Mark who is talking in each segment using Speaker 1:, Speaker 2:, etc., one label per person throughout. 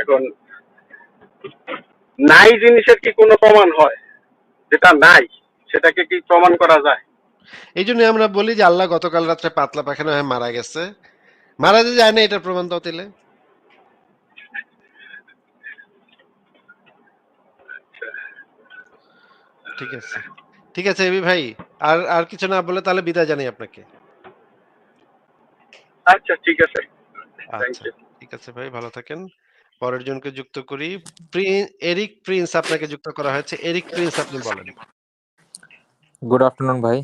Speaker 1: এখন নাই জিনিসের কি কোনো প্রমাণ হয়? যেটা নাই সেটাকে কি প্রমাণ করা যায়?
Speaker 2: এই জন্য আমরা বলি যে আল্লাহ গতকাল রাত্রে পাতলা পায়খানা হয়ে মারা গেছে। মারা যে যায় না এটার প্রমাণ দাও তাইলে। ঠিক আছে, ঠিক আছে এবি ভাই, আর আর কিছু না বলে তাহলে বিদায় জানাই আপনাকে।
Speaker 1: আচ্ছা, ঠিক আছে। থ্যাংক
Speaker 2: আচ্ছা,
Speaker 1: ইউ।
Speaker 2: ঠিক আছে ভাই, ভালো থাকেন। পরের জনকে যুক্ত করি। এরিক প্রিন্স আপনাকে যুক্ত করা হয়েছে। এরিক প্রিন্স, আপনি বলেন।
Speaker 3: গুড আফটারনুন ভাই।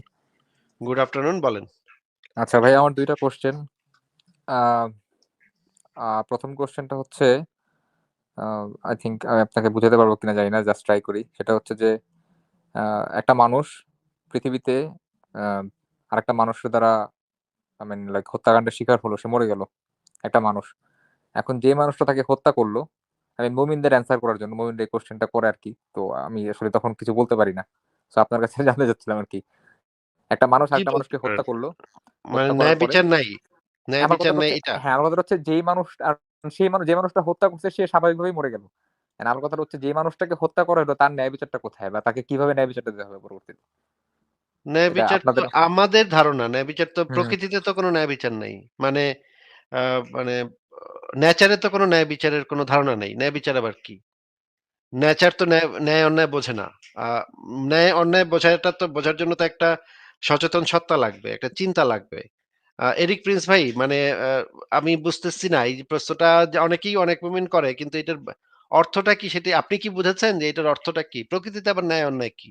Speaker 2: গুড আফটারনুন, বলেন।
Speaker 3: আচ্ছা ভাই, আমার দুইটা কোশ্চেন। প্রথম কোশ্চেনটা হচ্ছে, আই থিঙ্ক আমি আপনাকে বুঝাতে পারবো কিনা জানি না, জাস্ট ট্রাই করি। সেটা হচ্ছে যে একটা মানুষ পৃথিবীতে আরেকটা মানুষের দ্বারা আই মিন লাইক হত্যাকাণ্ডের শিকার হলো, সে মরে গেল একটা মানুষ। এখন যে মানুষটা তাকে হত্যা করলো, আমি মুমিনদের অ্যান্সার করার জন্য, মুমিনদের এই কোশ্চেনটা করে আর কি, তো আমি আসলে তখন কিছু বলতে পারি না। তো আপনার কাছে জানতে চাচ্ছিলাম আর কি, একটা মানুষ
Speaker 2: কি
Speaker 3: আরেকটা
Speaker 2: বলতে
Speaker 3: মানুষকে
Speaker 2: পারেন?
Speaker 3: হত্যা করলো,
Speaker 2: মানে
Speaker 3: হত্যা করার
Speaker 2: ন্যায়
Speaker 3: পরে
Speaker 2: বিচার নাই? ন্যায়
Speaker 3: আমার
Speaker 2: বিচার
Speaker 3: কথাটা
Speaker 2: নাই
Speaker 3: হচ্ছে,
Speaker 2: এটা?
Speaker 3: হ্যাঁ আমার কথাটা হচ্ছে যেই মানুষ সেই মানুষ, যে মানুষটা হত্যা করছে সে স্বাভাবিকভাবেই মরে গেল। And আমার কথাটা হচ্ছে যে মানুষটাকে হত্যা করা হলো তার ন্যায় বিচারটা কোথায়, বা তাকে কিভাবে ন্যায় বিচারটা দেওয়া হবে পরবর্তীতে?
Speaker 2: ন্যায়
Speaker 3: এটা
Speaker 2: বিচার তো
Speaker 3: আপনাদের।
Speaker 2: আমাদের ধারণা, ন্যায় বিচার তো
Speaker 3: হুম হুম।
Speaker 2: প্রকৃতিতে তো কোনো ন্যায় বিচার নাই। মানে মানে নেচারে তো কোনো ন্যায় বিচারের কোনো ধারণা নেই। ন্যায় বিচার আবার কি? নেচার তো ন্যায় ন্যায় অন্যায় বোঝে না। ন্যায় অন্যায় বোঝাটা তো, বোঝার জন্য তো একটা সচেতন সত্তা লাগবে, একটা চিন্তা লাগবে। এরিক প্রিন্স ভাই, মানে আমি বুঝতেছি না এই যে প্রশ্নটা, যে অনেকেই অনেক মুমিন করে, কিন্তু এটার অর্থটা কি সেটি আপনি কি বুঝেছেন, যে এটার অর্থটা কি? প্রকৃতিতে আবার ন্যায় অন্যায় কি?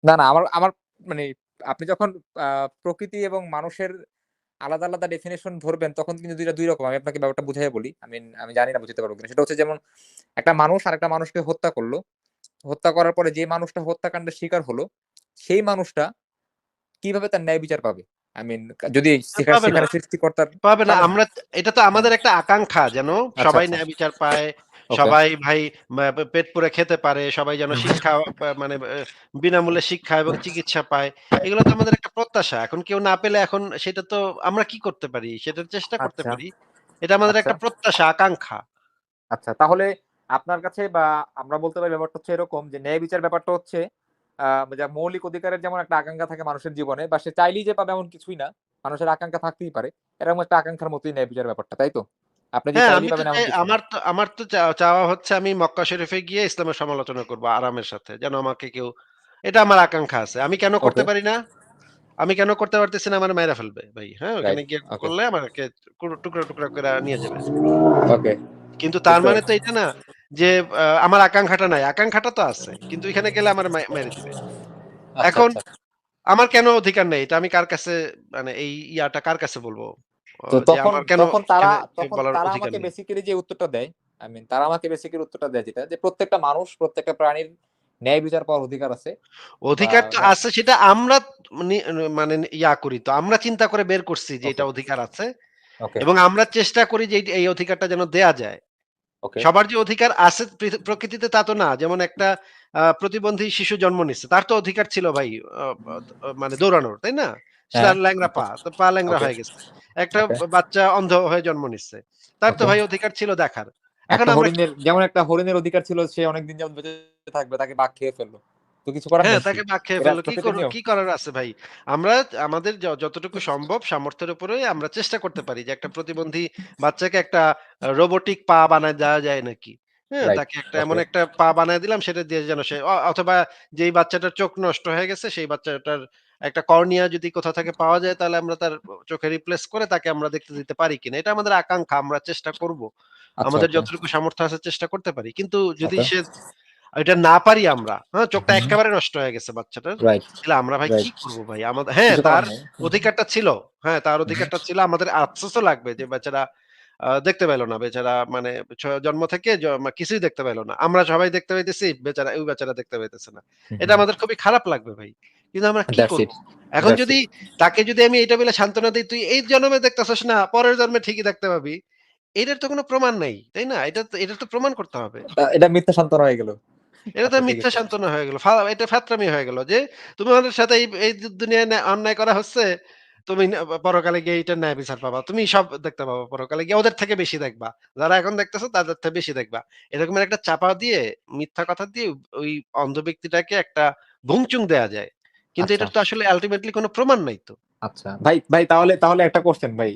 Speaker 3: না না, আমার আমার মানে আপনি যখন প্রকৃতি এবং মানুষের আলাদা আলাদা ডেফিনেশন ধরবেন তখন কিন্তু দুইটা দুই রকম। আমি আপনাকে ব্যাপারটা বুঝাই বলি, আমি জানি না বুঝতে পারবো কিনা। সেটা হচ্ছে যেমন একটা মানুষ আরেকটা মানুষকে হত্যা করলো, হত্যা করার পরে যে মানুষটা হত্যাকাণ্ডের শিকার হলো সেই মানুষটা কিভাবে তার ন্যায় বিচার পাবে? আই মিন যদি
Speaker 2: পাবে না,
Speaker 3: সেখানে সৃষ্টিকর্তার
Speaker 2: পাবে না।
Speaker 3: পাবে না।
Speaker 2: আমরা, এটা তো
Speaker 3: হ্যাঁ,
Speaker 2: আমাদের একটা আকাঙ্ক্ষা যেন
Speaker 3: আচ্ছা
Speaker 2: সবাই
Speaker 3: আচ্ছা,
Speaker 2: ন্যায় বিচার পায়,
Speaker 3: ওকে।
Speaker 2: সবাই ভাই পেট পুরে খেতে পারে, সবাই যেন শিক্ষা মানে বিনামূল্যে শিক্ষা এবং চিকিৎসা পায়। এগুলো তো আমাদের একটা প্রত্যাশা। এখন কেউ না পেলে এখন সেটা তো আমরা কি করতে পারি? সেটার চেষ্টা করতে
Speaker 3: আচ্ছা
Speaker 2: পারি। এটা আমাদের
Speaker 3: আচ্ছা
Speaker 2: একটা প্রত্যাশা, আকাঙ্ক্ষা।
Speaker 3: আচ্ছা, তাহলে আপনার কাছে বা আমরা বলতে পারি ব্যাপারটা হচ্ছে এরকম যে ন্যায় বিচার ব্যাপারটা হচ্ছে যা মৌলিক অধিকারের যেমন একটা আকাঙ্ক্ষা থাকে মানুষের জীবনে, বা সে চাইলেই যে পাবে এমন কিছুই না, মানুষের আকাঙ্ক্ষা থাকতেই পারে, এরকম একটা আকাঙ্ক্ষার মতোই ন্যায় বিচার ব্যাপারটা, তাই তো? আপনি যে
Speaker 2: হ্যাঁ, আমি
Speaker 3: চাইলেই
Speaker 2: তো
Speaker 3: পাবেন এমন
Speaker 2: চাই,
Speaker 3: কিছু না।
Speaker 2: আমার তো চাওয়া হচ্ছে আমি মক্কা শরীফে গিয়ে ইসলামের সমালোচনা করব আরামের সাথে। যেন আমাকে কেউ, এটা আমার আকাঙ্ক্ষা আছে। আমি কেন করতে
Speaker 3: ওকে,
Speaker 2: পারি না? আমি কেন করতে পারতেছি না? আমারে মাইরা ফেলবে ভাই। হ্যাঁ? ওখানে
Speaker 3: রাইট,
Speaker 2: গিয়ে
Speaker 3: ওকে
Speaker 2: করলে আমাকে টুকরা, টুকরা করে নিয়ে যাবে।
Speaker 3: ওকে,
Speaker 2: কিন্তু তার
Speaker 3: বুঝতে
Speaker 2: মানে
Speaker 3: পারছি।
Speaker 2: তো এটা না যে আমার আকাঙ্খাটা নাই। আকাঙ্খাটা তো আছে। কিন্তু এখানে গেলে আমারে মেরে দিবে।
Speaker 3: আচ্ছা
Speaker 2: এখন
Speaker 3: আচ্ছা,
Speaker 2: আমার কেন অধিকার নেই? এটা আমি কার কাছে, মানে এই ইয়াটা কার কাছে বলবো?
Speaker 3: তো
Speaker 2: যে
Speaker 3: তখন
Speaker 2: আমার কেন
Speaker 3: তখন তারা
Speaker 2: এখানে
Speaker 3: তখন
Speaker 2: বলার
Speaker 3: তারা
Speaker 2: অধিকার
Speaker 3: আমাকে
Speaker 2: নেই?
Speaker 3: বেসিক্যালি যে উত্তরটা দেয়, আই মিন তারা আমাকে বেসিক্যালি উত্তরটা দেয় যেটা, যে প্রত্যেকটা মানুষ প্রত্যেকটা প্রাণীর ন্যায় বিচার পাওয়ার অধিকার আছে, বা
Speaker 2: অধিকার তো আছে, সেটা আমরা মানে ইয়া করি তো। আমরা চিন্তা করে বের করছি যে
Speaker 3: ওকে
Speaker 2: এটা অধিকার আছে,
Speaker 3: ওকে
Speaker 2: এবং আমরা চেষ্টা করি যে এই অধিকারটা যেন দেয়া যায়।
Speaker 3: ওকে,
Speaker 2: সবার যে অধিকার আছে প্রকৃতিতে তা তো না। যেমন একটা প্রতিবন্ধী শিশু জন্ম নিচ্ছে। তার তো অধিকার ছিল ভাই আ মানে দৌড়ানোর, তাই না?
Speaker 3: হ্যাঁ,
Speaker 2: তার ল্যাংড়া পা, তো পা ল্যাংড়া
Speaker 3: ওকে
Speaker 2: হয়ে গেছে। একটা
Speaker 3: ওকে
Speaker 2: বাচ্চা অন্ধ হয়ে জন্ম নিচ্ছে। তার তো
Speaker 3: ওকে।
Speaker 2: ভাই অধিকার ছিল দেখার। এখন
Speaker 3: একটা
Speaker 2: আমরা কি
Speaker 3: হরিণের, যেমন একটা হরিণের অধিকার ছিল সে অনেকদিন যেমন বেঁচে থাকবে, তাকে বাঘ খেয়ে ফেললো, তো কিছু করার
Speaker 2: হ্যাঁ,
Speaker 3: নেই কি?
Speaker 2: তাকে বাঘ খেয়ে
Speaker 3: এটা
Speaker 2: ফেলল।
Speaker 3: প্রকৃতির নিয়ম।
Speaker 2: কি করার আছে ভাই? আমরা আমাদের যতটুকু সম্ভব সামর্থ্যের উপরে আমরা চেষ্টা করতে পারি যে একটা প্রতিবন্ধী বাচ্চাকে একটা রোবটিক পা বানায় দেওয়া যায় নাকি? হ্যাঁ?
Speaker 3: রাইট,
Speaker 2: তাকে একটা এমন
Speaker 3: ওকে
Speaker 2: একটা পা বানায় দিলাম, সেটা দিয়ে যেন সে অথবা যেই বাচ্চাটার চোখ নষ্ট হয়ে গেছে সেই বাচ্চাটার একটা কর্নিয়া যদি কোথাও থেকে পাওয়া যায়, তাহলে আমরা তার চোখে রিপ্লেস করে তাকে আমরা দেখতে দিতে পারি কিনা। এটা আমাদের আকাঙ্ক্ষা, আমরা চেষ্টা করব।
Speaker 3: আচ্ছা
Speaker 2: আমাদের
Speaker 3: ওকে
Speaker 2: যতটুকু সামর্থ্য আছে চেষ্টা করতে পারি। কিন্তু যদি
Speaker 3: ওকে,
Speaker 2: সে এটা না পারি আমরা, হ্যাঁ? চোখটা একেবারে নষ্ট হয়ে গেছে বাচ্চাটার।
Speaker 3: রাইট
Speaker 2: তাহলে আমরা ভাই কি
Speaker 3: রাইট,
Speaker 2: করব ভাই? হ্যাঁ,
Speaker 3: কিছু করার
Speaker 2: তার
Speaker 3: নেই।
Speaker 2: অধিকারটা ছিল। হ্যাঁ, তার অধিকারটা ছিল। আমাদের আফসোসও লাগবে যে বেচারা দেখতে পেল না। বেচারা মানে জন্ম থেকে কিছুই দেখতে পেল না। আমরা সবাই দেখতে পাইতেছি, বেচারা ওই বেচারা দেখতে পাইতেছে না। এটা আমাদের খুবই খারাপ লাগবে ভাই। কিন্তু আমরা কি
Speaker 3: দ্যাটস
Speaker 2: করব?
Speaker 3: ইট,
Speaker 2: এখন
Speaker 3: দ্যাটস
Speaker 2: যদি
Speaker 3: ইট।
Speaker 2: তাকে যদি আমি এটা বলে সান্ত্বনা দেই, "তুই এই জন্মে দেখতেছস না, পরের জন্মে ঠিকই দেখতে পাবি।" এটার তো কোনো প্রমাণ নাই। তাই না? এটা তো প্রমাণ করতে হবে।
Speaker 3: এটা মিথ্যা সান্ত্বনা হয়ে গেল।
Speaker 2: এটা তো
Speaker 3: আচ্ছা ঠিক
Speaker 2: মিথ্যা
Speaker 3: আছে।
Speaker 2: সান্ত্বনা হয়ে গেল। এটা ফাত্রামি হয়ে গেল যে তুমি আমাদের সাথে এই দুনিয়ায় অন্যায় করা হচ্ছে। তুমি পরকালে গিয়ে এটার ন্যায় বিচার পাবা। তুমি সব দেখতে পাবা পরকালে গিয়ে ওদের থেকে বেশি দেখবা। যারা এখন দেখতেছো তাদের থেকে বেশি দেখবা। এরকমের একটা চাপা দিয়ে মিথ্যা কথা দিয়ে ওই অন্ধ ব্যক্তিটাকে একটা ভুংচুং দেয়া যায়। কিন্তু
Speaker 3: আচ্ছা
Speaker 2: এটার তো আসলে আল্টিমেটলি কোনো প্রমাণ নাই তো।
Speaker 3: আচ্ছা ভাই ভাই তাহলে তাহলে একটা কোশ্চেন ভাই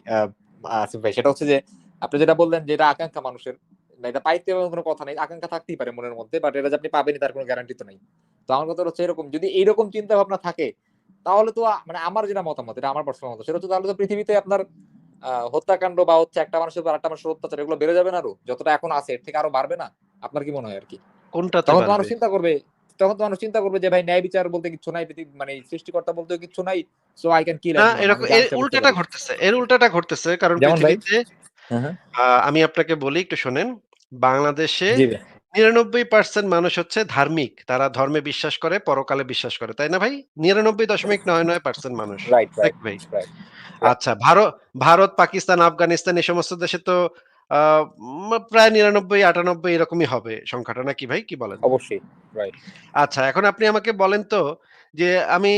Speaker 3: আসিফ ভাই, সেটা হচ্ছে যে আপনি যেটা বললেন যে এটা আকাঙ্ক্ষা মানুষের, না এটা পাইতে হবে কোনো কথা নাই, আকাঙ্ক্ষা থাকতেই পারে মনের মধ্যে, বাট এটা যে আপনি পাবেনই তার কোনো গ্যারান্টি তো নাই। তো আমার কথা হচ্ছে এরকম, যদি এইরকম চিন্তা ভাবনা থাকে তাহলে তো মানে আমার যেটা মতামত, এটা আমার পার্সোনাল মত, সেটা হচ্ছে তাহলে তো পৃথিবীতে আপনার হত্যাকাণ্ড বা হচ্ছে একটা মানুষের উপর আরেকটা মানুষের অত্যাচার এগুলো বেড়ে যাবে না, আরো যতটা এখন আছে এর থেকে আরো বাড়বে না? আপনার কি মনে হয় আর কি?
Speaker 2: কোনটাতে
Speaker 3: তখন তো মানুষ
Speaker 2: পারবে?
Speaker 3: চিন্তা করবে, তখন তো মানুষ চিন্তা করবে যে ভাই ন্যায় বিচার বলতে কিছু নাই, মানে সৃষ্টিকর্তা বলতে কিছু নাই, সো আই ক্যান কিল
Speaker 2: না,
Speaker 3: এনিওয়ান, আমি
Speaker 2: এরকম
Speaker 3: যা
Speaker 2: এর
Speaker 3: ইচ্ছা করতে
Speaker 2: উল্টাটা
Speaker 3: পারি।
Speaker 2: ঘটতেছে। এর উল্টাটা ঘটতেছে। কারণ
Speaker 3: যেমন ভাই?
Speaker 2: পৃথিবীতে
Speaker 3: হ্যাঁ হ্যাঁ।
Speaker 2: আমি আপনাকে বলি একটু শোনেন। বাংলাদেশে
Speaker 3: জি ভাই।
Speaker 2: ৯৯% মানুষ হচ্ছে ধার্মিক। তারা ধর্মে বিশ্বাস করে, পরকালে বিশ্বাস করে। তাই না ভাই? ৯৯.৯৯% মানুষ।
Speaker 3: রাইট রাইট
Speaker 2: নাকি ভাই?
Speaker 3: রাইট।
Speaker 2: আচ্ছা, ভারত, পাকিস্তান, আফগানিস্তান এই সমস্ত দেশে তো আ প্রায় ৯৯, ৯৮ এরকমই হবে সংখ্যাটা নাকি ভাই? কি বলেন?
Speaker 3: অবশ্যই। রাইট।
Speaker 2: আচ্ছা, এখন আপনি আমাকে বলেন তো যে আমি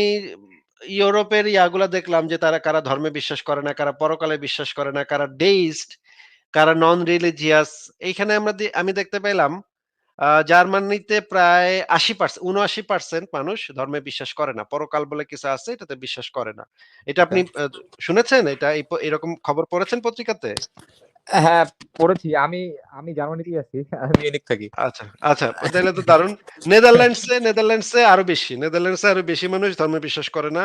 Speaker 2: ইউরোপের ইয়াগুলা দেখলাম যে তারা কারা ধর্মে বিশ্বাস করে না, কারা পরকালে বিশ্বাস করে না, কারা ডেইস্ট, কারা নন রিলিজিয়াস। এইখানে আমি দেখতে পেলাম জার্মানিতে প্রায় ৮০% ৭৯% মানুষ ধর্মে বিশ্বাস করে না। পরকাল বলে কিছু আছে এটাতে বিশ্বাস করে না। এটা
Speaker 3: ওকে।
Speaker 2: আপনি শুনেছেন? এটা এরকম খবর পড়েছেন পত্রিকাতে?
Speaker 3: হ্যাঁ, পড়েছি। আমি আমি জার্মানিতেই আছি। আমি মিউনিখ থাকি।
Speaker 2: আচ্ছা, আচ্ছা। তাইলে তো দারুণ। নেদারল্যান্ডসে আরো বেশি। নেদারল্যান্ডসে আরো বেশি মানুষ ধর্মে বিশ্বাস করে না।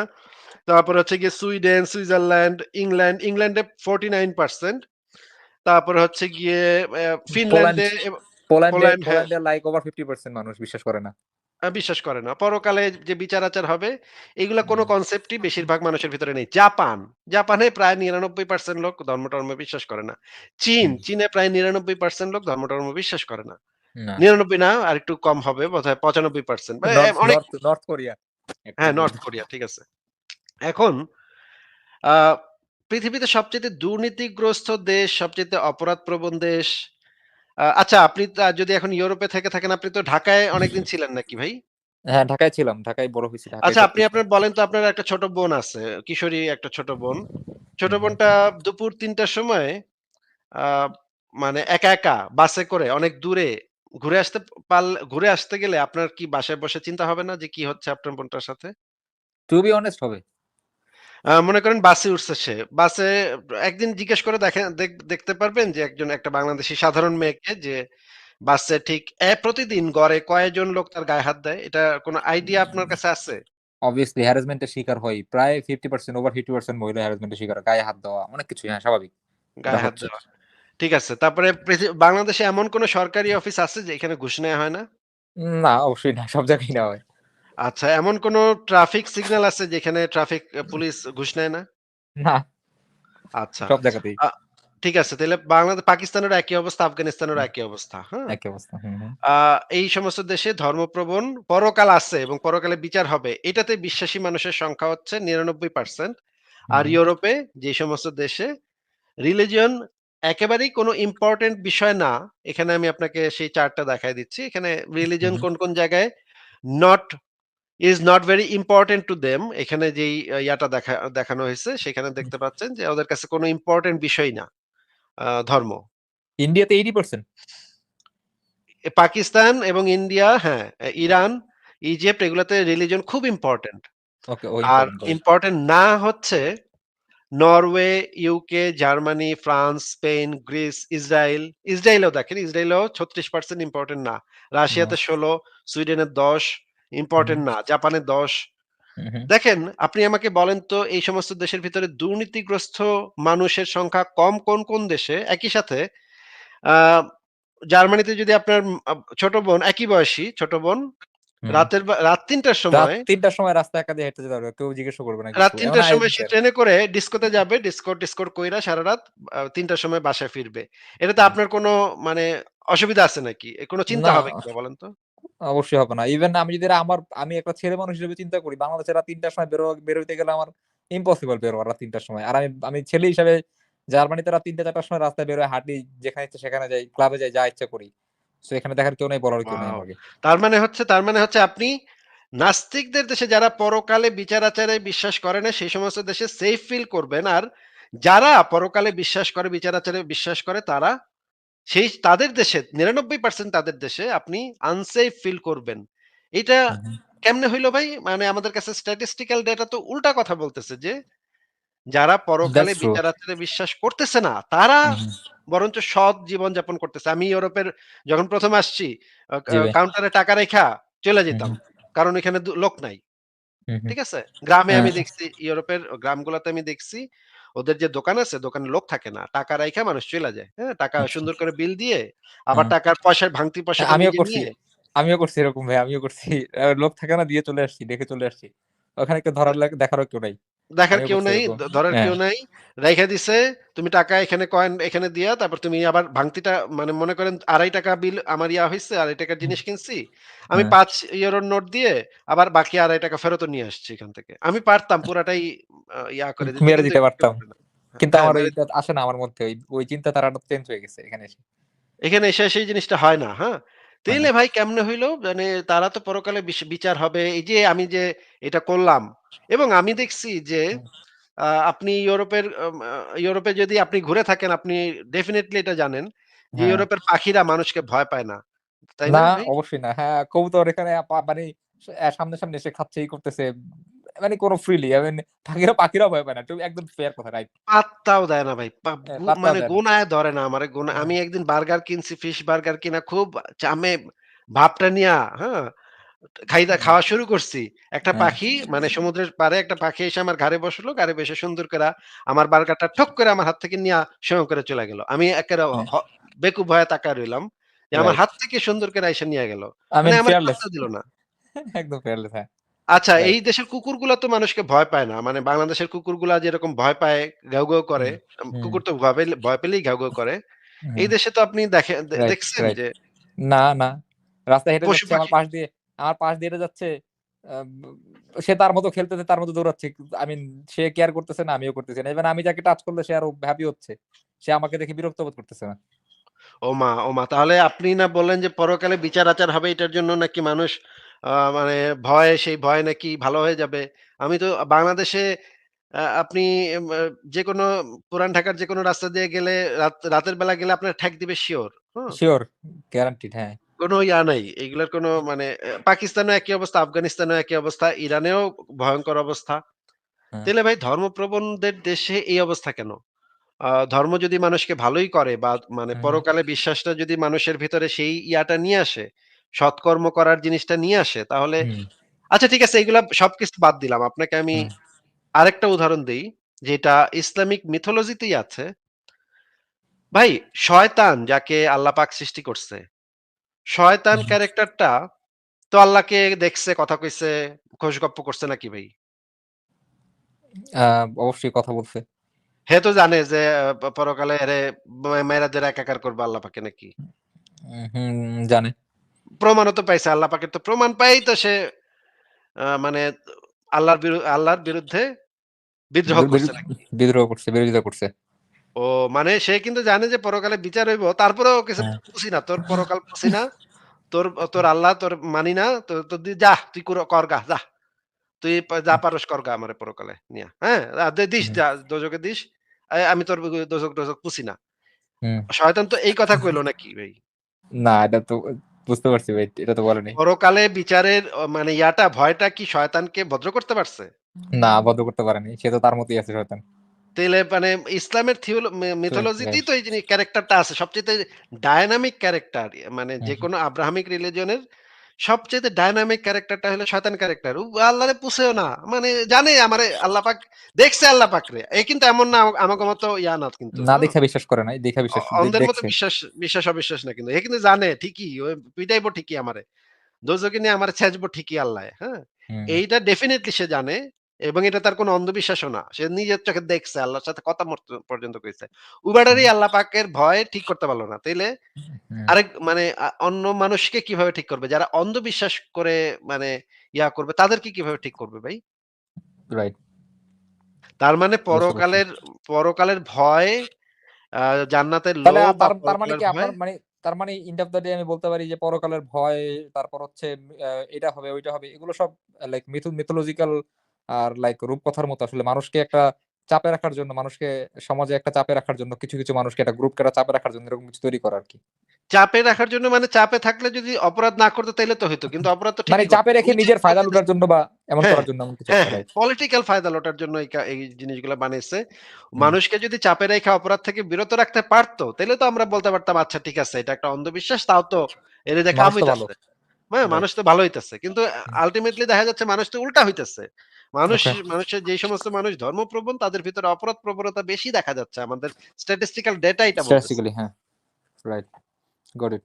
Speaker 2: তারপর হচ্ছে গিয়ে সুইডেন, সুইজারল্যান্ড, ইংল্যান্ডে 49%। তারপরে হচ্ছে গিয়ে
Speaker 3: পোল্যান্ড
Speaker 2: ফিনল্যান্ডে
Speaker 3: পোল্যান্ডে
Speaker 2: পোল্যান্ড, হ্যাঁ,
Speaker 3: পোল্যান্ডে লাইক ওভার 50% মানুষ বিশ্বাস করে না।
Speaker 2: বিশ্বাস করে না। পরকালে যে বিচার-আচার হবে এগুলা কোন
Speaker 3: হুম,
Speaker 2: কনসেপ্টই বেশিরভাগ মানুষের ভিতরে নেই। জাপানে প্রায় ৯৯% লোক ধর্ম-টর্ম বিশ্বাস করে না।
Speaker 3: হুম,
Speaker 2: চীনে প্রায় ৯৯% লোক ধর্ম-টর্ম বিশ্বাস করে না।
Speaker 3: না।
Speaker 2: ৯৯ না, আরেকটু কম হবে বোধহয় ৯৫%। বা অনেক।
Speaker 3: নর্থ কোরিয়া
Speaker 2: হ্যাঁ,
Speaker 3: অ্যাকচুয়ালি।
Speaker 2: নর্থ কোরিয়া ঠিক আছে। এখন আ পৃথিবীতে সবচাইতে দুর্নীতিগ্রস্ত দেশ, সবচাইতে অপরাধপ্রবণ দেশ। আচ্ছা, আপনি যদি এখন ইউরোপে থেকে থাকেন, আপনি তো ঢাকায় অনেকদিন ছিলেন নাকি ভাই?
Speaker 3: হ্যাঁ, ঢাকায় ছিলাম। ঢাকায় বড় হইছি। ঢাকায়
Speaker 2: আচ্ছা, আপনি
Speaker 3: সবকিছু।
Speaker 2: আপনার বলেন তো আপনার একটা ছোট বোন আছে, কিশোরী একটা ছোট বোন। ছোট
Speaker 3: হুম, হুম।
Speaker 2: বোনটা দুপুর ৩ টার সময় আ মানে একা বাসে করে অনেক দূরে ঘুরে আসতে ঘুরে আসতে গেলে আপনার কি বাসায় বসে চিন্তা হবে না যে কি হচ্ছে আপনার বোনটার সাথে?
Speaker 3: টু বি অনেস্ট হবে।
Speaker 2: মনে করেন বাসে উঠছে সে। বাসে একদিন জিজ্ঞেস করে দেখেন দেখতে পারবেন যে একটা বাংলাদেশী সাধারণ মেয়েকে যে বাসে ঠিক প্রতিদিন গড়ে কয়জন লোক তার গায়ে হাত দেয়? এটা কোন আইডিয়া আপনার কাছে আছে?
Speaker 3: অবভিয়াসলি হ্যারাসমেন্টের শিকার হয়। প্রায় 50% ওভার 50% মহিলা হ্যারাসমেন্টের শিকার হয়। গায়ে হাত দেওয়া, অনেক কিছুই, হ্যাঁ, স্বাভাবিক। এটা
Speaker 2: গায়ে হাত
Speaker 3: হচ্ছে।
Speaker 2: দেওয়া। ঠিক আছে। তারপরে বাংলাদেশে এমন কোন সরকারি অফিস আছে যে এখানে ঘুষ নেয়া হয় না?
Speaker 3: না, অবশ্যই না। সব জায়গায় নেওয়া হয়।
Speaker 2: আচ্ছা, এমন কোন ট্রাফিক সিগন্যাল আছে যেখানে ট্রাফিক পুলিশ ঘুষ নেয় না?
Speaker 3: না,
Speaker 2: আচ্ছা।
Speaker 3: সব জায়গাতেই
Speaker 2: আ ঠিক আছে। তাইলে পাকিস্তানেরও একই অবস্থা, আফগানিস্তানেরও একই অবস্থা। হ্যাঁ?
Speaker 3: একই অবস্থা। হুম, হুম।
Speaker 2: আ এই সমস্ত দেশে ধর্মপ্রবণ পরকাল আছে এবং পরকালে বিচার হবে। এটাতে বিশ্বাসী মানুষের সংখ্যা হচ্ছে ৯৯%।
Speaker 3: হুম,
Speaker 2: আর
Speaker 3: হুম,
Speaker 2: ইউরোপে যে সমস্ত দেশে রিলিজিয়ন একেবারেই কোনো ইম্পোর্টেন্ট বিষয় না। এখানে আমি আপনাকে সেই চার্টটা দেখায় দিচ্ছি। এখানে রিলিজিয়ন
Speaker 3: হুম,
Speaker 2: কোন জায়গায় not not very important to them. এখানে যেই ইয়াটা দেখানো হয়েছে সেখানে
Speaker 3: হুম।
Speaker 2: দেখতে পাচ্ছেন যে ওদের কাছে কোনো ইম্পোর্টেন্ট বিষয় না ধর্ম।
Speaker 3: ইন্ডিয়াতে 80%।
Speaker 2: পাকিস্তান এবং ইন্ডিয়া, হ্যাঁ, ইরান, ইজিপ্ট এগুলাতে রিলিজিয়ন খুব ইম্পোর্টেন্ট।
Speaker 3: ওকে, ও
Speaker 2: আর
Speaker 3: ইম্পোর্টেন্ট করে।
Speaker 2: ইম্পোর্টেন্ট না হচ্ছে Norway, UK, Germany, France, Spain, Greece, Israel. ইসরায়েলেও ৩৬% ইম্পোর্টেন্ট না।
Speaker 3: হুম,
Speaker 2: রাশিয়াতে ১৬, সুইডেনে ১০
Speaker 3: হুম,
Speaker 2: ইম্পোর্টেন্ট না। জাপানে ১০।
Speaker 3: হুম, হুম।
Speaker 2: দেখেন, আপনি আমাকে বলেন তো এই সমস্ত দেশের ভিতরে দুর্নীতিগ্রস্ত মানুষের সংখ্যা কম কোন দেশে? একই সাথে আ জার্মানিতে যদি আপনার ছোট বোন একই বয়সী ছোট বোন
Speaker 3: হুম।
Speaker 2: রাত ৩ টার
Speaker 3: রাত
Speaker 2: সময়
Speaker 3: ৩ টার সময় রাস্তা একা দিয়ে হেঁটে যেতে পারবে। কেউ জিজ্ঞেসও করবে না কিছু।
Speaker 2: রাত ৩
Speaker 3: এমন
Speaker 2: টার সময় সে
Speaker 3: আয়োজনদের।
Speaker 2: ট্রেনে করে ডিস্কোতে যাবে। ডিস্কো কইরা সারারাত ৩ টার সময় বাসায় ফিরবে। এটাতে আপনার কোনো মানে অসুবিধা আছে নাকি? কোনো চিন্তা
Speaker 3: না,
Speaker 2: হবে কিনা বলেন তো?
Speaker 3: অবশ্যই হবে না। ইভেন আমি যদি আমি একটা ছেলে মানুষ হিসেবে চিন্তা করি, বাংলাদেশে রাত ৩ টার সময় বের হইতে গেলে আমার ইম্পসিবল বের হওয়া রাত ৩ টার সময়। আর আমি ছেলে হিসেবে জার্মানিতে রাত ৩ টা ৪ টার সময় রাস্তায় বের হয়ে হাঁটি, যেখানে ইচ্ছা সেখানে যাই, ক্লাবে যাই, যা ইচ্ছা করি। সো এখানে দেখার কেউ নাই, বলার কেউ নাই
Speaker 2: ওয়াও!
Speaker 3: আমাকে।
Speaker 2: তার মানে হচ্ছে আপনি নাস্তিকদের দেশে যারা পরকালে বিচার আচারে বিশ্বাস করে না সেই সমস্ত দেশে সেফ ফিল করবেন। আর যারা পরকালে বিশ্বাস করে, বিচার আচারে বিশ্বাস করে তারা তাদের দেশে ৯৯% তাদের দেশে আপনি আনসেফ ফিল করবেন। এটা
Speaker 3: হুম, হুম।
Speaker 2: কেমনে হইল ভাই? মানে আমাদের কাছে স্ট্যাটিস্টিক্যাল ডেটা তো উল্টা কথা বলতেছে যে যারা পরকালে
Speaker 3: দ্যাটস ট্রু।
Speaker 2: বিচার আচারে বিশ্বাস করতেছে না, তারা
Speaker 3: হুম, হুম।
Speaker 2: বরঞ্চ সৎ জীবনযাপন করতেছে। আমি ইউরোপের যখন ১ম আসছি
Speaker 3: জি ভাই।
Speaker 2: কাউন্টারে টাকা রাইখা চইলা
Speaker 3: হুম,
Speaker 2: যেতাম।
Speaker 3: হুম।
Speaker 2: কারণ এখানে লোক নাই।
Speaker 3: হুম, হুম।
Speaker 2: ঠিক আছে? গ্রামে
Speaker 3: হ্যাঁ,
Speaker 2: আমি দেখছি, ইউরোপের গ্রামগুলাতে আমি দেখছি, ওদের যে দোকান আছে, দোকানে লোক থাকে না। টাকা রাইখা মানুষ চইলা যায়। হ্যাঁ? টাকা
Speaker 3: আচ্ছা।
Speaker 2: সুন্দর করে বিল দিয়ে, আবার
Speaker 3: হ্যাঁ।
Speaker 2: টাকার পয়সা ভাঙতি
Speaker 3: হ্যাঁ,
Speaker 2: পয়সাটা
Speaker 3: আমিও
Speaker 2: নিজে
Speaker 3: করছি।
Speaker 2: নিয়ে
Speaker 3: আমিও করছি এরকম ভাই, আমিও করছি। লোক থাকে না, দিয়ে চলে আসছি, দেখে চলে আসছি। ওখানে কেউ ধরার দেখারও কেউ নাই।
Speaker 2: দেখার
Speaker 3: আমিও
Speaker 2: কেউ
Speaker 3: করছি
Speaker 2: নাই,
Speaker 3: এরকম।
Speaker 2: ধরার
Speaker 3: হ্যাঁ,
Speaker 2: কেউ নাই। রাইখা দিছে, তুমি টাকা এখানে কয়েন এখানে দিয়া তারপর তুমি আবার ভাঙতিটা মানে মনে করেন ৳২.৫ বিল আমার হইছে, ৳২.৫
Speaker 3: হুম,
Speaker 2: জিনিস কিনছি। আমি
Speaker 3: হ্যাঁ।
Speaker 2: ৳৫ নোট দিয়ে আবার বাকি ৳২.৫ ফেরতও নিয়ে আসছি এখান থেকে। আমি পারতাম পুরাটাই করে দিতে,
Speaker 3: মেরে
Speaker 2: কিন্তু
Speaker 3: দিতে
Speaker 2: কেউ
Speaker 3: পারতাম।
Speaker 2: করে না।
Speaker 3: কিন্তু
Speaker 2: হ্যাঁ,
Speaker 3: আমার
Speaker 2: মেরে
Speaker 3: ওইটা আসে না আমার মধ্যে। ওই চিন্তাধারাটা চেঞ্জ হয়ে গেছে এখানে এসে।
Speaker 2: এখানে এসে সেই জিনিসটা হয় না, হ্যাঁ?
Speaker 3: হয় না।
Speaker 2: তাইলে ভাই কেমনে হইলো? মানে তারা তো পরকালে বিচার হবে। এই যে আমি যে এটা করলাম এবং আমি দেখছি যে
Speaker 3: হুম,
Speaker 2: আপনি ইউরোপে যদি আপনি ঘুরে থাকেন আপনি ডেফিনিটলি এটা জানেন যে
Speaker 3: হ্যাঁ।
Speaker 2: ইউরোপের পাখিরা মানুষকে ভয় পায় না। তাই
Speaker 3: না,
Speaker 2: না ভাই?
Speaker 3: অবশ্যই না। হ্যাঁ, কবুতর এখানে মানে সামনে, সামনে এসে খাচ্ছে, ই করতেছে। মানে কোন ফ্রিলি পাখিরাও ভয় পায় না। তুমি একদম ফেয়ার কথা, রাইট।
Speaker 2: পাত্তাও দেয় না ভাই।
Speaker 3: পাত্তাও
Speaker 2: মানে
Speaker 3: দেয় না।
Speaker 2: গোনায় ধরে না আমারে
Speaker 3: হ্যাঁ,
Speaker 2: আমি একদিন বার্গার কিনছি, ফিশ বার্গার কিনা খুব চামে ভাবটা নিয়া, হ্যাঁ?
Speaker 3: হ্যাঁ,
Speaker 2: খাওয়া শুরু করছি। একটা
Speaker 3: হ্যাঁ,
Speaker 2: পাখি মানে সমুদ্রের পাড়ে একটা পাখি এসে আমার ঘাড়ে বসলো। ঘাড়ে বসে সুন্দর কইরা আমার বার্গারটা ঠক করে আমার হাত থেকে নিয়া সঁ করে চলে গেল। আমি একেবারে
Speaker 3: হ্যাঁ,
Speaker 2: বেকুব হয়ে তাকায় রইলাম যে আমার
Speaker 3: রাইট।
Speaker 2: হাত থেকে সুন্দর করে আইসা নিয়া গেল।
Speaker 3: I
Speaker 2: মানে
Speaker 3: mean
Speaker 2: আমারে
Speaker 3: ফিয়ারলেস।
Speaker 2: পাত্তা দিল না।
Speaker 3: একদম ফিয়ারলেস, হ্যাঁ,
Speaker 2: আচ্ছা, এই
Speaker 3: রাইট।
Speaker 2: দেশের কুকুরগুলা তো মানুষকে ভয় পায় না। মানে বাংলাদেশের কুকুরগুলা যেরকম ভয় পায়, ঘেউ, ঘেউ করে।
Speaker 3: হুম, হুম,
Speaker 2: কুকুর তো ভয় পেলেই ঘেউ, ঘেউ করে।
Speaker 3: হুম,
Speaker 2: এই দেশে তো আপনি
Speaker 3: রাইট,
Speaker 2: দেখছেন
Speaker 3: রাইট।
Speaker 2: যে
Speaker 3: না, না। রাস্তায় হেঁটে যাচ্ছে,
Speaker 2: পশু-পাখি
Speaker 3: আমার পাশ দিয়ে হেঁটে যাচ্ছে। আ সে তার মতো খেলতেছে, তার মতো দৌড়াচ্ছে। I mean সে কেয়ার করতেছে না, আমিও করতেছি না। ইভেন আমি যাকে টাচ করলে সে আরো হ্যাপি হচ্ছে। সে আমাকে দেখে বিরক্ত বোধ করতেছে না।
Speaker 2: ওমা, ওমা! তাহলে আপনি না বললেন যে পরকালে বিচার-আচার হবে এটার জন্য নাকি মানুষ মানে সেই ভয় নাকি ভালো হয়ে যাবে। আমি তো বাংলাদেশে আপনি যেকোনো পুরান ঢাকার যেকোনো রাস্তা দিয়ে গেলে রাতের বেলা গেলে আপনার ঠ্যাক দিবে সিওর। হুম?
Speaker 3: সিউর, গ্যারান্টিড, হ্যাঁ।
Speaker 2: কোনো নাই। এগুলার কোনো মানে পাকিস্তানেও একই অবস্থা, আফগানিস্তানেও একই অবস্থা, ইরানেও ভয়ংকর অবস্থা।
Speaker 3: হ্যাঁ,
Speaker 2: তাইলে ভাই ধর্মপ্রবণদের দেশে এই অবস্থা কেন? ধর্ম যদি মানুষকে ভালোই করে বা মানে
Speaker 3: হুম, হুম,
Speaker 2: পরকালে বিশ্বাসটা যদি মানুষের ভিতরে সেই ইয়াটা নিয়ে আসে, সৎকর্ম করার জিনিসটা নিয়ে আসে তাহলে
Speaker 3: হুম,
Speaker 2: আচ্ছা ঠিক আছে এগুলা সবকিছু বাদ দিলাম। আপনাকে আমি
Speaker 3: হুম,
Speaker 2: আরেকটা উদাহরণ দেই যেটা ইসলামিক মিথোলজিতেই আছে। ভাই শয়তান যাকে আল্লাহ পাক সৃষ্টি করছে, শয়তান
Speaker 3: হুম।
Speaker 2: ক্যারেক্টারটা তো আল্লাহকে দেখছে, কথা কইছে, খোশগপ্প করছে নাকি ভাই?
Speaker 3: আ অবশ্যই কথা বলছে।
Speaker 2: হে তো জানে যে পরকালে এরে মাইরা ধইরা একাকার করবে আল্লাহ পাকে নাকি?
Speaker 3: হুম, জানে।
Speaker 2: প্রমাণও তো পাইছে। আল্লাহ পাকের তো প্রমাণ পাইই তো সে মানে আল্লাহর বিরুদ্ধে বিদ্রোহ
Speaker 3: বি বিরো
Speaker 2: করছে নাকি?
Speaker 3: বিদ্রোহ করছে, বিরোধিতা করছে।
Speaker 2: ও মানে সে কিন্তু জানে যে পরকালে বিচার হইব। তারপরেও কিছু
Speaker 3: হ্যাঁ,
Speaker 2: পুছি না। তোর পরকাল পুছি না। তোর তোর আল্লাহ তোর মানি না। তোর যা তুই করগা যা। তুই যা
Speaker 3: হুম,
Speaker 2: পারস করগা আমারে পরকালে নিয়া। হ্যাঁ? দিস
Speaker 3: হুম,
Speaker 2: যা দোজখে দিস। আমি তোর দোজখ পুছি না।
Speaker 3: হুম।
Speaker 2: শয়তান তো এই কথা কইল নাকি ভাই?
Speaker 3: না, এটা তো বুঝতে পারছি ভাই। এটা তো বলে নাই।
Speaker 2: পরকালে বিচারের মানে ভয়টা কি শয়তানকে ভদ্র করতে পারছে?
Speaker 3: না, বদ্ধ করতে পারেনি। সে তো তার মতই আছে শয়তান।
Speaker 2: তাইলে মানে ইসলামের
Speaker 3: রাইট,
Speaker 2: মিথোলজিতেই
Speaker 3: রাইট।
Speaker 2: তো এই ক্যারেক্টারটা আছে। সবচাইতে ডায়নামিক ক্যারেক্টার মানে
Speaker 3: হুম, হুম,
Speaker 2: যেকোনো আব্রাহামিক রিলিজনের সবচাইতে ডায়নামিক ক্যারেক্টারটা হলো শয়তান ক্যারেক্টার। আল্লাহরে পুছেও না। মানে জানে আমারে আল্লাহ পাক দেখছে আল্লাহ পাকরে। কিন্তু এমন না আমাগো মতো না কিন্তু,
Speaker 3: না
Speaker 2: হ্যাঁ?
Speaker 3: দেখা বিশ্বাস করে নাই। দেখা বিশ্বাস
Speaker 2: অন্ধের মতো
Speaker 3: দেখছে।
Speaker 2: বিশ্বাস-অবিশ্বাস না কিন্তু। কিন্তু জানে ঠিকই পিটাইবো ঠিকই আমারে। দোজখে নিয়ে আমার ছেঁচবো ঠিকই আল্লাহ, হ্যাঁ?
Speaker 3: হুম,
Speaker 2: এইটা ডেফিনিটলি সে জানে এবং এটা তার কোনো অন্ধবিশ্বাসও না। সে নিজের চোখে দেখছে, আল্লাহর সাথে কথা পর্যন্ত কইছে।
Speaker 3: হুম,
Speaker 2: উবাটারই আল্লাহ পাকের ভয় ঠিক করতে পারল না। তাইলে
Speaker 3: হুম,
Speaker 2: আরেক মানে অন্য মানুষকে কিভাবে ঠিক করবে? যারা অন্ধবিশ্বাস করে মানে করবে তাদেরকে কিভাবে ঠিক করবে ভাই?
Speaker 3: রাইট।
Speaker 2: তার মানে
Speaker 3: বুঝতে পারছি।
Speaker 2: পরকালের ভয়, আ জান্নাতের
Speaker 3: তাহলে
Speaker 2: লোভ বা
Speaker 3: তার তার মানে
Speaker 2: পরকালের
Speaker 3: কি
Speaker 2: ভয়
Speaker 3: তার মানে এন্ড অফ দ্য ডে আমি বলতে পারি যে পরকালের ভয়, তারপর হচ্ছে এটা হবে ওইটা হবে, এগুলো সব লাইক মিথোলজিক্যাল আর লাইক রূপকথার মতো। আসলে মানুষকে একটা চাপে রাখার জন্য, মানুষকে সমাজে একটা চাপে রাখার জন্য, কিছু কিছু মানুষকে একটা গ্রুপকে একটা চাপে রাখার জন্য এরকম কিছু তৈরি করা আর কি।
Speaker 2: চাপে রাখার জন্য মানে চাপে থাকলে যদি অপরাধ না করতো তাইলে তো হইতো, কিন্তু অপরাধ তো
Speaker 3: মানে
Speaker 2: ঠিকই
Speaker 3: চাপে
Speaker 2: করতো।
Speaker 3: রেখে নিজের ফায়দা লুটার জন্য বা এমন
Speaker 2: হ্যাঁ,
Speaker 3: করার জন্য এমন কিছু
Speaker 2: হ্যাঁ,
Speaker 3: একটা,
Speaker 2: হ্যাঁ,
Speaker 3: রাইট?
Speaker 2: পলিটিক্যাল ফায়দা লোটার জন্য এই জিনিসগুলো বানাইছে।
Speaker 3: হুম।
Speaker 2: মানুষকে যদি চাপে রেখে অপরাধ থেকে বিরত রাখতে পারতো, তাহলে তো আমরা বলতে পারতাম আচ্ছা ঠিক আছে এটা একটা অন্ধবিশ্বাস, তাও তো এর দিয়ে কাম
Speaker 3: মানুষ তো ভালো,
Speaker 2: হইতাছে। হ্যাঁ, মানুষ
Speaker 3: রাইট?
Speaker 2: তো ভালো হইতাছে। কিন্তু আল্টিমেটলি দেখা যাচ্ছে মানুষ তো উল্টা হইতাছে।
Speaker 3: ওকে,
Speaker 2: মানুষের যেই সমস্ত মানুষ ধর্মপ্রবণ তাদের ভিতরে অপরাধ প্রবণতা বেশি দেখা যাচ্ছে। আমাদের স্ট্যাটিস্টিক্যাল ডেটা এটা বলতেছে।
Speaker 3: স্ট্যাটিস্টিক্যালি হ্যাঁ, রাইট, গট ইট।